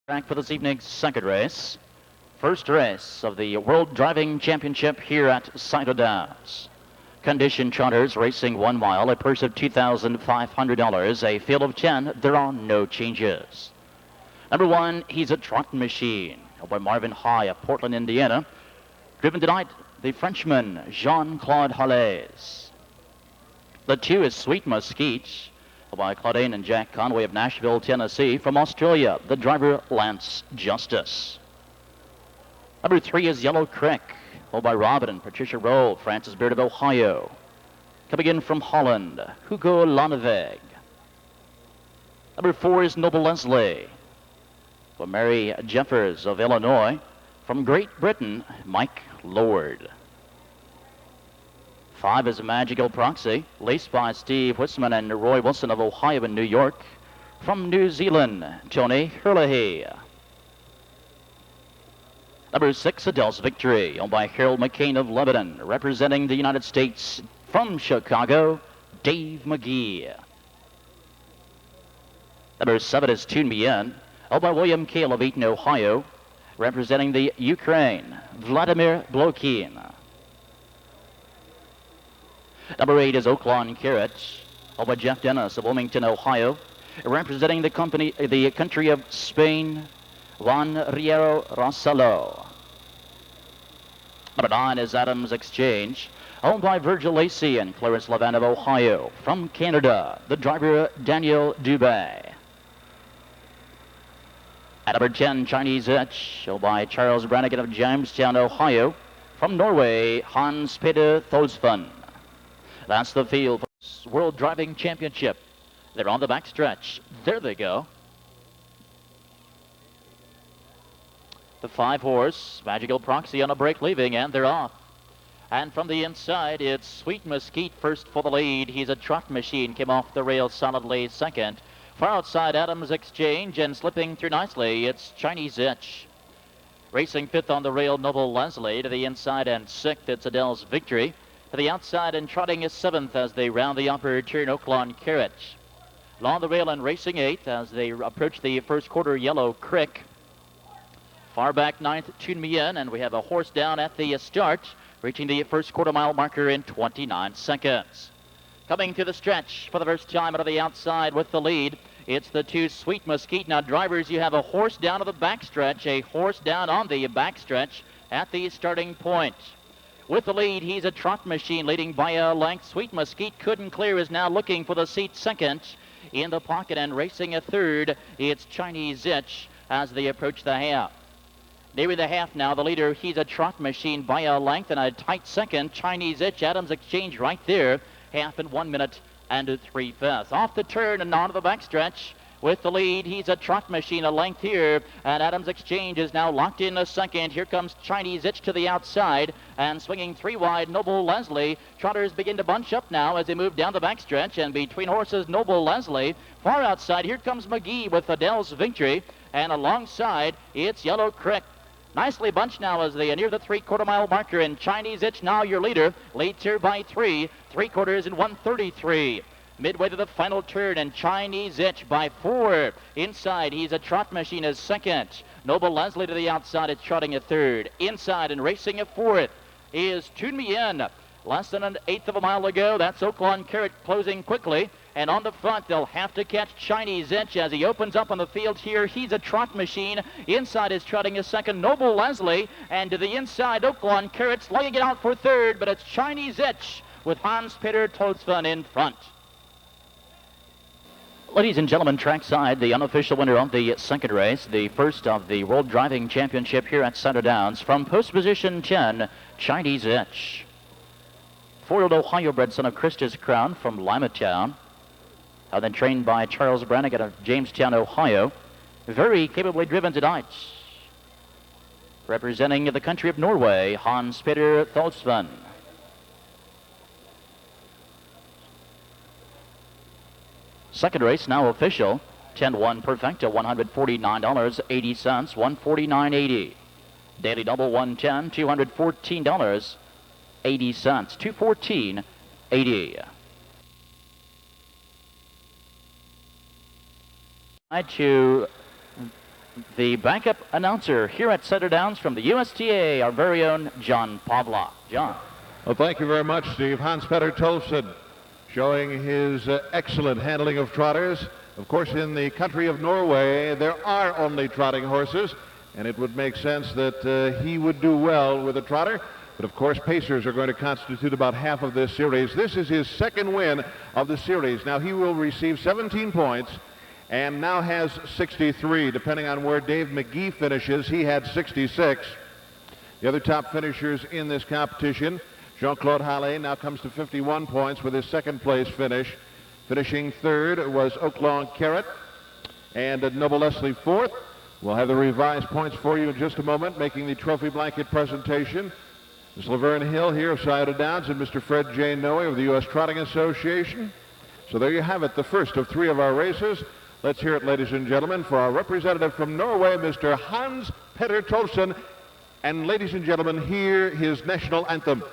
Back for this evening's second race. First race of the World Driving Championship here at Scioto. Condition charters racing 1 mile, a purse of $2,500, a field of 10. There are no changes. Number 1, he's a trot machine, by Marvin High of Portland, Indiana. Driven tonight, the Frenchman Jean-Claude Hallez. The 2 is Sweet Mesquite, by Claudine and Jack Conway of Nashville, Tennessee. From Australia, the driver Lance Justice. Number 3 is Yellow Creek, by Robin and Patricia Roll, Francis Beard of Ohio. Coming in from Holland, Hugo Laneveg. Number 4 is Noble Leslie, for Mary Jeffers of Illinois. From Great Britain, Mike Lord. 5 is a Magical Proxy, laced by Steve Wisman and Roy Wilson of Ohio and New York. From New Zealand, Tony Herlihy. Number 6, Adele's Victory, owned by Harold McCain of Lebanon. Representing the United States from Chicago, Dave McGee. Number 7 is Tune Me In, owned by William Cale of Eaton, Ohio. Representing the Ukraine, Vladimir Blokin. Number 8 is Oaklawn Carrot, owned by Jeff Dennis of Wilmington, Ohio. Representing the country of Spain, Juan Riero Rossello. Number 9 is Adams Exchange, owned by Virgil Lacey and Clarence Levan of Ohio. From Canada, the driver Daniel Dubé. At number 10, Chinese Itch, owned by Charles Brannigan of Jamestown, Ohio. From Norway, Hans Peter Tholsen. That's the field for this World Driving Championship. They're on the backstretch. There they go. The 5-horse, Magical Proxy on a break leaving, and they're off. And from the inside, it's Sweet Mesquite first for the lead. He's a trot machine, came off the rail solidly second. Far outside, Adams Exchange, and slipping through nicely, it's Chinese Itch. Racing fifth on the rail, Noble Leslie. To the inside and sixth, it's Adele's Victory. To the outside and trotting is seventh as they round the upper turn, Oaklawn Carrot. Along the rail and racing eighth as they approach the first quarter, Yellow Creek. Far back ninth, Tune Me In, and we have a horse down at the start, reaching the first quarter mile marker in 29 seconds. Coming to the stretch for the first time out of the outside with the lead, it's the 2 Sweet Mesquite. Now, drivers, you have a horse down to the backstretch, a horse down on the backstretch at the starting point. With the lead, he's a trot machine leading by a length. Sweet Mesquite couldn't clear, is now looking for the seat second. In the pocket and racing a third, it's Chinese Itch as they approach the half. Nearing the half now, the leader, he's a trot machine by a length, and a tight second, Chinese Itch. Adams Exchange right there, half in 1 minute and 3/5. Off the turn and onto the backstretch. With the lead, he's a trot machine, a length here, and Adams Exchange is now locked in a second. Here comes Chinese Itch to the outside, and swinging 3 wide, Noble Leslie. Trotters begin to bunch up now as they move down the backstretch, and between horses, Noble Leslie. Far outside, here comes McGee with Adele's Victory, and alongside, it's Yellow Creek. Nicely bunched now as they near the 3/4 mile marker, and Chinese Itch now your leader, leads here by 3 3/4 in 1:33. Midway to the final turn, and Chinese Itch by 4. Inside, he's a trot machine as second. Noble Leslie to the outside, it's trotting a third. Inside and racing a fourth is Tune Me In. Less than 1/8 of a mile to go. That's Oaklawn Carrot closing quickly. And on the front, they'll have to catch Chinese Itch as he opens up on the field here. He's a trot machine. Inside is trotting a second, Noble Leslie. And to the inside, Oaklawn Carrot's laying it out for third, but it's Chinese Itch with Hans Peter Tholsen in front. Ladies and gentlemen, trackside, the unofficial winner of the second race, the first of the World Driving Championship here at Scioto Downs. From post position 10, Chinese Itch. 4-year-old Ohio-bred son of Christus Crown from Limetown. Then trained by Charles Brannigan of Jamestown, Ohio. Very capably driven tonight. Representing the country of Norway, Hans Peter Tholsen. Second race now official. 10-1 Perfecta, $149.80, $149.80. Daily double 110, $214.80, $214.80. To the backup announcer here at Center Downs from the USTA, our very own John Pavlov. John. Well, thank you very much, Steve. Hans-Petter Tholsen showing his excellent handling of trotters. Of course, in the country of Norway, there are only trotting horses, and it would make sense that he would do well with a trotter. But of course, pacers are going to constitute about half of this series. This is his second win of the series. Now he will receive 17 points and now has 63. Depending on where Dave McGee finishes, he had 66. The other top finishers in this competition, Jean-Claude Halle now comes to 51 points with his second place finish. Finishing third was Oaklawn Carrot and Noble Leslie fourth. We'll have the revised points for you in just a moment, making the trophy blanket presentation. Ms. Laverne Hill here of Scioto Downs and Mr. Fred J. Noe of the U.S. Trotting Association. So there you have it, the first of three of our races. Let's hear it, ladies and gentlemen, for our representative from Norway, Mr. Hans-Petter Tholsen. And ladies and gentlemen, hear his national anthem.